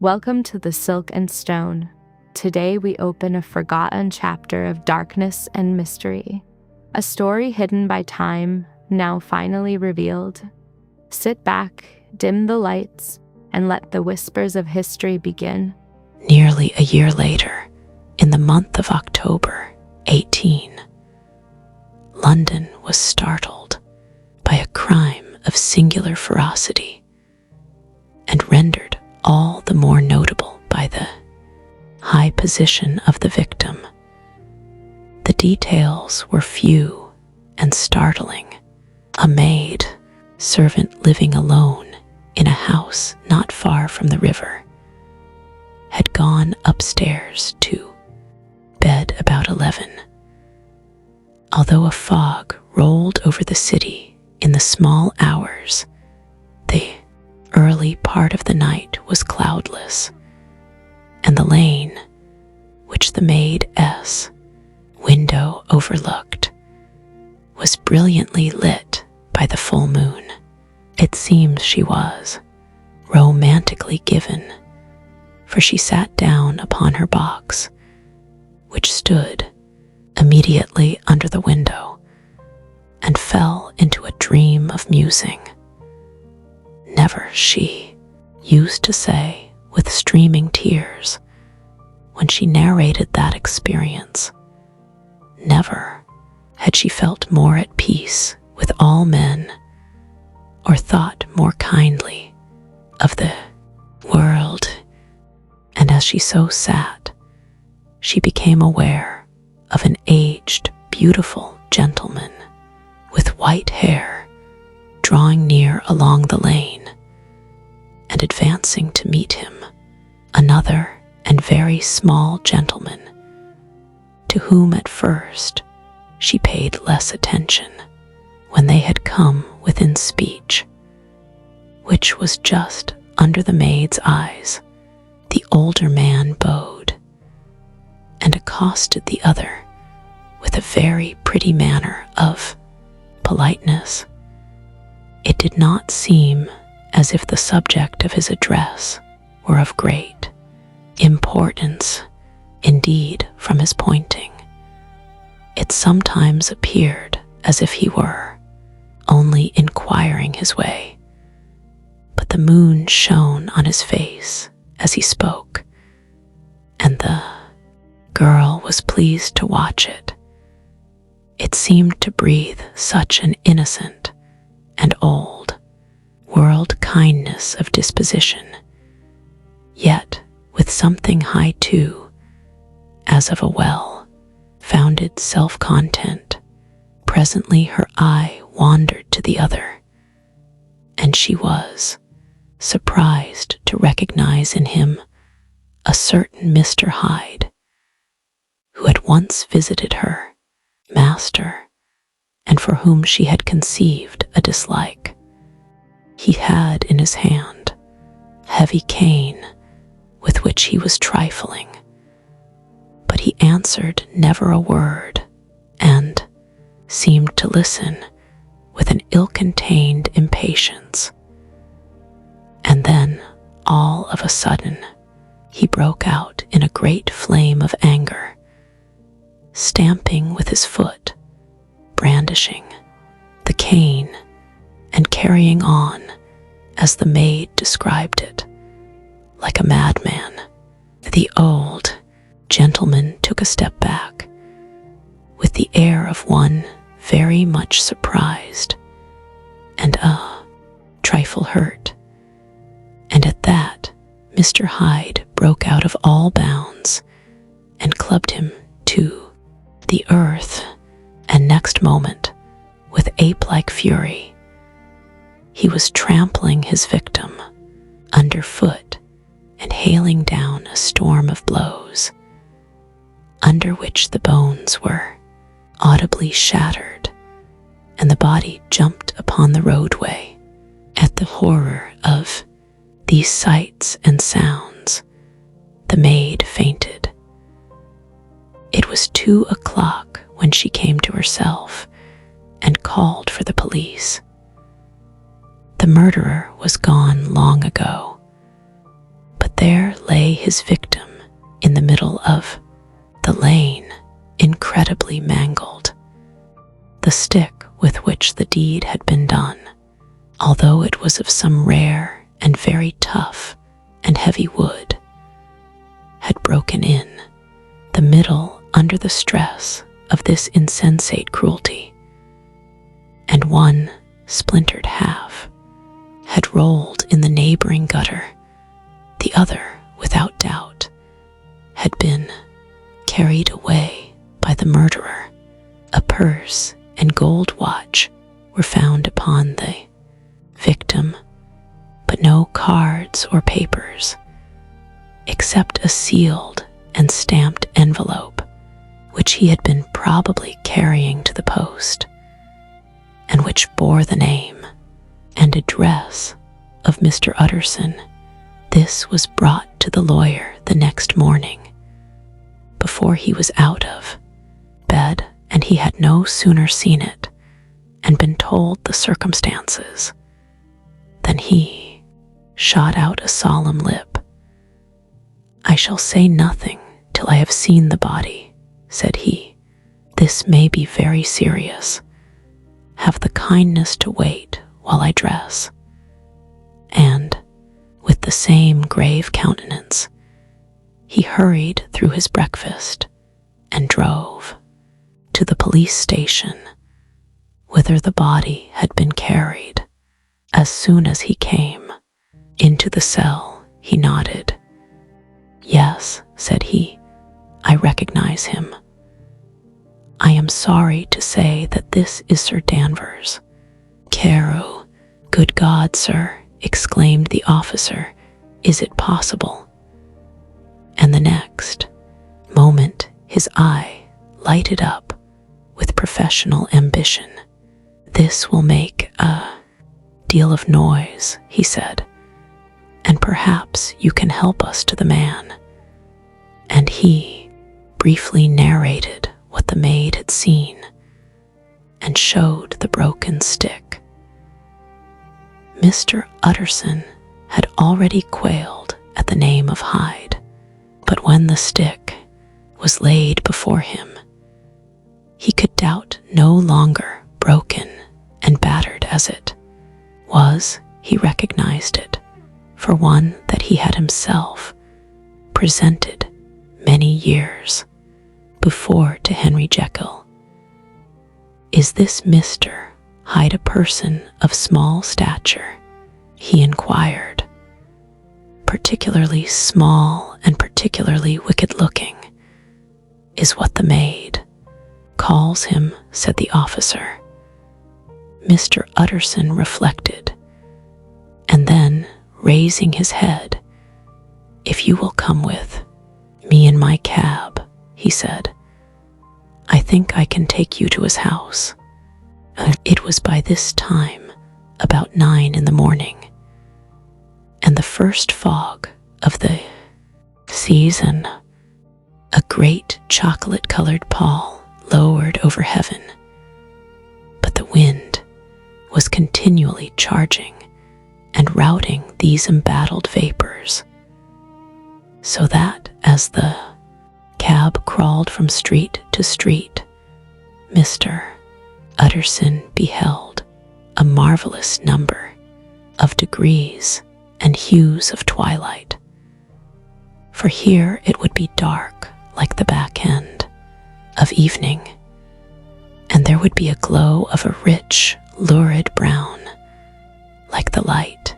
Welcome to The Silk and Stone. Today we open a forgotten chapter of darkness and mystery. A story hidden by time, now finally revealed. Sit back, dim the lights, and let the whispers of history begin. Nearly a year later, in the month of October 18, London was startled by a crime of singular ferocity and rendered all the more notable by the high position of the victim. The details were few and startling. A maid servant living alone in a house not far from the river had gone upstairs to bed about 11. Although a fog rolled over the city in the small hours, the early part of the night was cloudless, and the lane, which the maid's window overlooked, was brilliantly lit by the full moon. It seems she was romantically given, for she sat down upon her box, which stood immediately under the window, and fell into a dream of musing. Never, she used to say with streaming tears when she narrated that experience, never had she felt more at peace with all men or thought more kindly of the world. And as she so sat, she became aware of an aged, beautiful gentleman with white hair drawing near along the lane, and advancing to meet him, another and very small gentleman, to whom at first she paid less attention. When they had come within speech, which was just under the maid's eyes, the older man bowed and accosted the other with a very pretty manner of politeness. It did not seem as if the subject of his address were of great importance. Indeed, from his pointing, it sometimes appeared as if he were only inquiring his way. But the moon shone on his face as he spoke, and the girl was pleased to watch it. It seemed to breathe such an innocent and old world kindness of disposition, yet with something high too, as of a well-founded self-content. Presently her eye wandered to the other, and she was surprised to recognize in him a certain Mr. Hyde, who had once visited her master, and for whom she had conceived a dislike. He had in his hand a heavy cane with which he was trifling, but he answered never a word, and seemed to listen with an ill-contained impatience. And then, all of a sudden, he broke out in a great flame of anger, stamping with his foot, brandishing the cane, and carrying on, as the maid described it, like a madman. The old gentleman took a step back, with the air of one very much surprised and a trifle hurt. And at that, Mr. Hyde broke out of all bounds and clubbed him to the earth, and next moment, with ape-like fury, he was trampling his victim underfoot and hailing down a storm of blows, under which the bones were audibly shattered, and the body jumped upon the roadway. At the horror of these sights and sounds, the maid fainted. It was 2 o'clock when she came to herself and called for the police. The murderer was gone long ago, but there lay his victim in the middle of the lane, incredibly mangled. The stick with which the deed had been done, although it was of some rare and very tough and heavy wood, had broken in the middle under the stress of this insensate cruelty, and one splintered half had rolled in the neighboring gutter. The other, without doubt, had been carried away by the murderer. A purse and gold watch were found upon the victim, but no cards or papers, except a sealed and stamped envelope which he had been probably carrying to the post, and which bore the name and address of Mr. Utterson. This was brought to the lawyer the next morning, before he was out of bed, and he had no sooner seen it and been told the circumstances than he shot out a solemn lip. "I shall say nothing till I have seen the body," said he. "This may be very serious. Have the kindness to wait while I dress." And, with the same grave countenance, he hurried through his breakfast and drove to the police station, whither the body had been carried. As soon as he came into the cell, he nodded. "Yes," said he, "I recognize him. I am sorry to say that this is Sir Danvers Carew." "Good God, sir," exclaimed the officer, "is it possible?" And the next moment his eye lighted up with professional ambition. "This will make a deal of noise," he said, "and perhaps you can help us to the man." And he briefly narrated what the maid had seen and showed the broken stick. Mr. Utterson had already quailed at the name of Hyde, but when the stick was laid before him, he could doubt no longer. Broken and battered as it was, he recognized it for one that he had himself presented many years before to Henry Jekyll. "Is this Mr. Hyde a person of small stature?" he inquired. "Particularly small and particularly wicked-looking is what the maid calls him," said the officer. Mr. Utterson reflected, and then, raising his head, "If you will come with me in my cab," he said, "I think I can take you to his house." It was by this time about 9 in the morning, and the first fog of the season. A great chocolate-colored pall lowered over heaven, but the wind was continually charging and routing these embattled vapors, so that as the cab crawled from street to street, Mr. Utterson beheld a marvelous number of degrees and hues of twilight. For here it would be dark like the back end of evening, and there would be a glow of a rich, lurid brown, like the light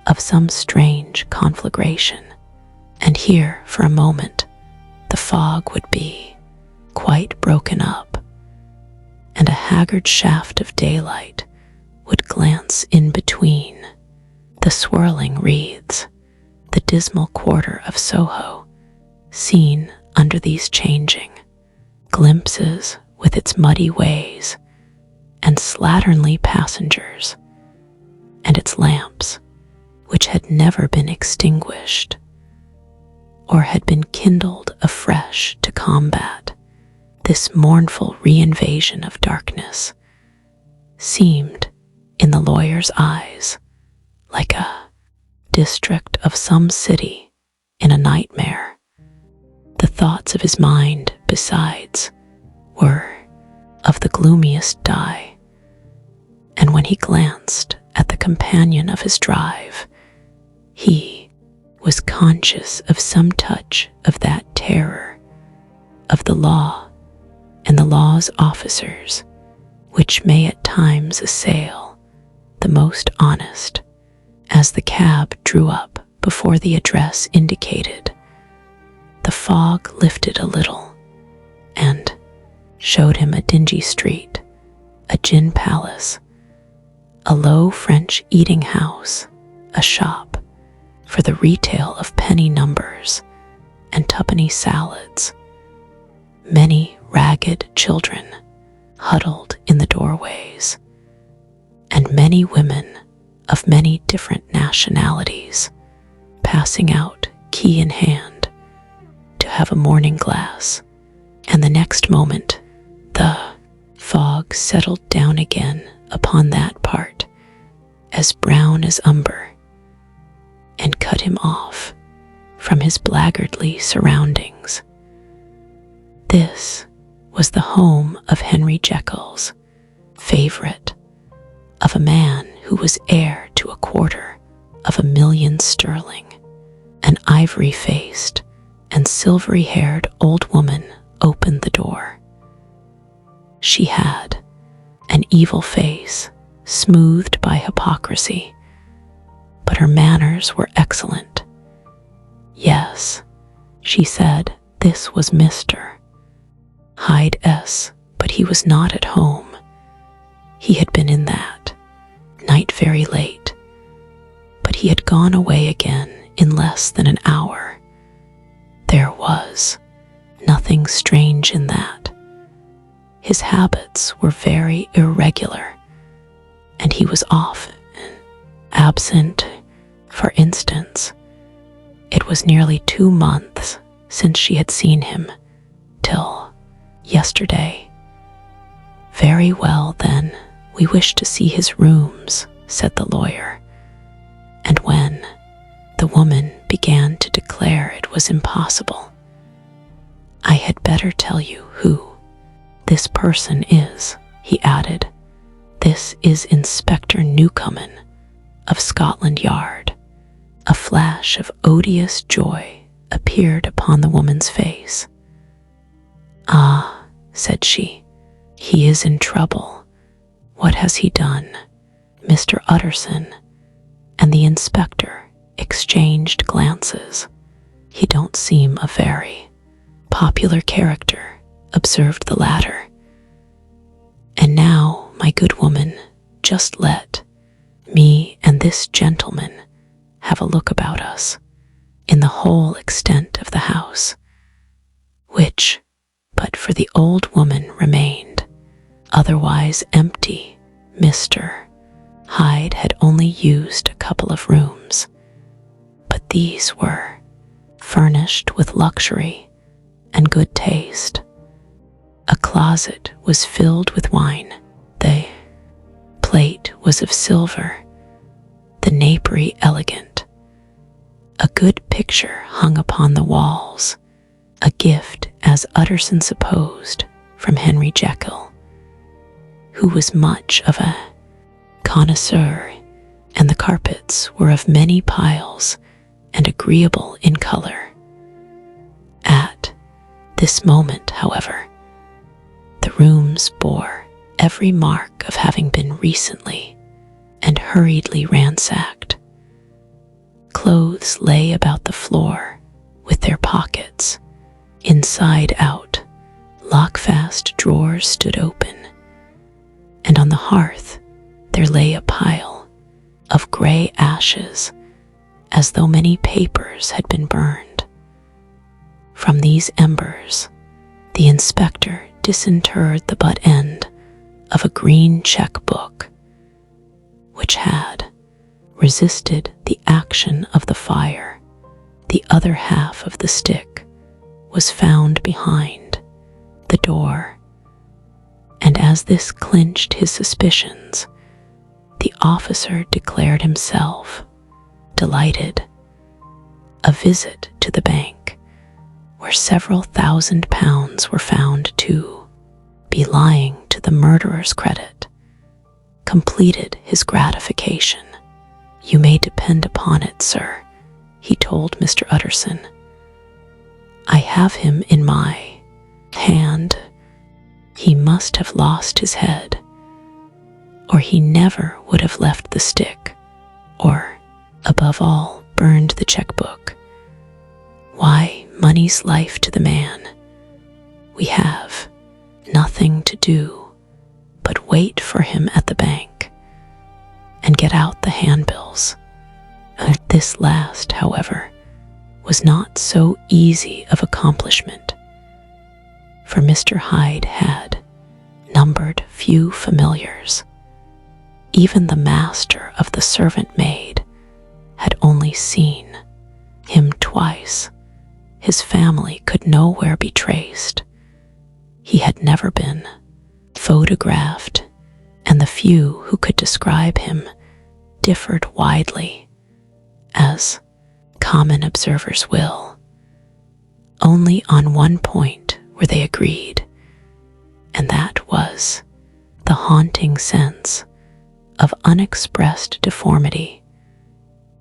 of some strange conflagration. And here, for a moment, the fog would be quite broken up, and a haggard shaft of daylight would glance in between the swirling wreaths. The dismal quarter of Soho, seen under these changing glimpses with its muddy ways and slatternly passengers, and its lamps, which had never been extinguished or had been kindled afresh to combat this mournful reinvasion of darkness, seemed, in the lawyer's eyes, like a district of some city thoughts of his mind, besides, were of the gloomiest dye, and when he glanced at the companion of his drive, he was conscious of some touch of that terror of the law and the law's officers, which may at times assail the most honest. As the cab drew up before the address indicated, the fog lifted a little and showed him a dingy street, a gin palace, a low French eating house, a shop for the retail of penny numbers and twopenny salads, many ragged children huddled in the doorways, and many women of many different nationalities passing out key in hand to have a morning glass. And the next moment the fog settled down again upon that part as brown as umber, and cut him off from his blackguardly surroundings. This was the home of Henry Jekyll's favorite, of a man who was heir to 250,000 sterling. An ivory-faced and silvery-haired old woman opened the door. She had an evil face, smoothed by hypocrisy, but her manners were excellent. Yes, she said, this was Mr. Hyde, but he was not at home. He had been in that night very late, but he had gone away again in less than an hour. There was nothing strange in that. His habits were very irregular, and he was often absent. For instance, it was nearly 2 months since she had seen him, till yesterday. Very well, then, we wish to see his rooms, said the lawyer, and when the woman began to declare it was impossible, I had better tell you who this person is, he added. This is Inspector Newcomen of Scotland Yard. A flash of odious joy appeared upon the woman's face. Ah, said she, he is in trouble. What has he done? Mr. Utterson and the inspector exchanged glances. He don't seem a very popular character, observed the latter. And now, my good woman, just let me and this gentleman have a look about us in the whole extent of the house, which, but for the old woman, remained otherwise empty. Mr. Hyde had only used a couple of rooms, but these were furnished with luxury and good taste. A closet was filled with wine. The plate was of silver, the napery elegant. A good picture hung upon the walls, a gift, as Utterson supposed, from Henry Jekyll, who was much of a connoisseur, and the carpets were of many piles and agreeable in color. At this moment, however, the rooms bore every mark of having been recently and hurriedly ransacked. Clothes lay about the floor with their pockets inside out. Lockfast drawers stood open, and on the hearth there lay a pile of gray ashes, as though many papers had been burned. From these embers, the inspector disinterred the butt end of a green check-book, which had resisted the action of the fire. The other half of the stick was found behind the door, and as this clinched his suspicions, the officer declared himself delighted. A visit to the bank where several £1,000s were found to be lying to the murderer's credit, completed his gratification. "You may depend upon it, sir," he told Mr. Utterson. "I have him in my hand. He must have lost his head, or he never would have left the stick, or, above all, burned the checkbook. Why, money's life to the man. We have nothing to do but wait for him at the bank and get out the handbills." This last, however, was not so easy of accomplishment, for Mr. Hyde had numbered few familiars. Even the master of the servant maid had only seen him twice. His family could nowhere be traced. He had never been photographed, and the few who could describe him differed widely, as common observers will. Only on one point were they agreed, and that was the haunting sense of unexpressed deformity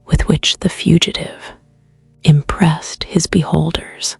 with which the fugitive impressed his beholders.